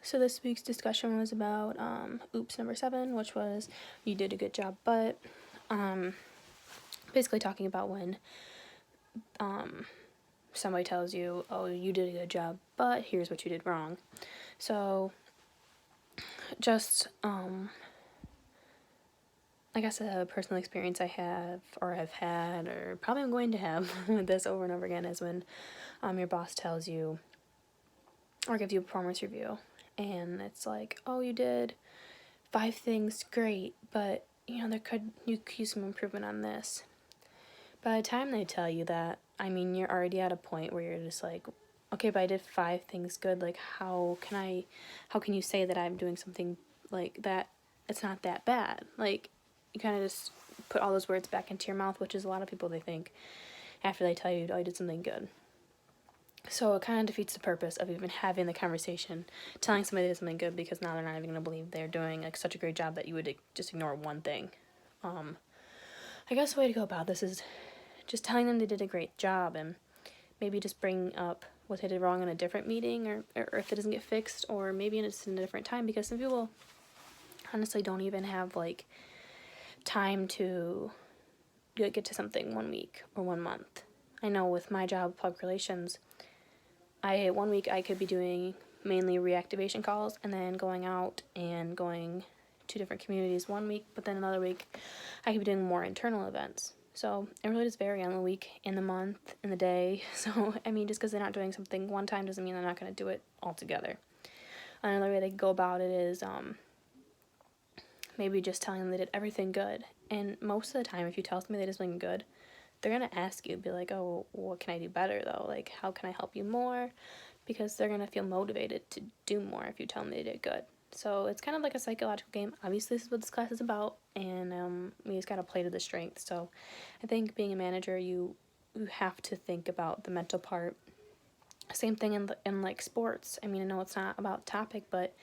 So this week's discussion was about oops number 7, which was you did a good job, but basically talking about when somebody tells you, oh, you did a good job, but here's what you did wrong. So just I guess a personal experience I have or have had or probably I'm going to have with this over and over again is when your boss tells you or gives you a performance review and it's like, oh, you did 5 things great, but you could use some improvement on this. By the time they tell you that, I mean, you're already at a point where you're just like, okay, but I did 5 things good. Like, how can you say that I'm doing something like that? It's not that bad. Like, you kind of just put all those words back into your mouth, which is a lot of people, they think, after they tell you, oh, you did something good. So it kind of defeats the purpose of even having the conversation, telling somebody they did something good, because now they're not even going to believe they're doing like such a great job that you would just ignore one thing. I guess the way to go about this is just telling them they did a great job and maybe just bring up what they did wrong in a different meeting or if it doesn't get fixed, or maybe it's in a different time, because some people honestly don't even have like time to get to something 1 week or 1 month. I know with my job, public relations, 1 week I could be doing mainly reactivation calls and then going out and going to different communities 1 week, but then another week I could be doing more internal events. So it really does vary on the week, in the month, in the day. So, I mean, just because they're not doing something one time doesn't mean they're not going to do it altogether. Another way they go about it is maybe just telling them they did everything good. And most of the time, if you tell somebody they did something good, they're going to ask you, be like, oh, what can I do better, though? Like, how can I help you more? Because they're going to feel motivated to do more if you tell them they did good. So it's kind of like a psychological game. Obviously, this is what this class is about, and we just got to play to the strength. So I think being a manager, you have to think about the mental part. Same thing in like sports. I mean, I know it's not about topic, but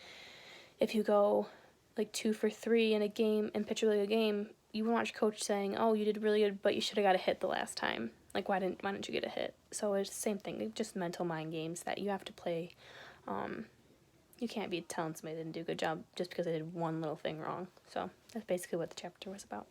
if you go like 2 for 3 in a game and pitch a really good game, you would watch coach saying, oh, you did really good, but you should have got a hit the last time. Like, why didn't you get a hit? So it's the same thing, just mental mind games that you have to play. You can't be telling somebody they didn't do a good job just because they did one little thing wrong. So that's basically what the chapter was about.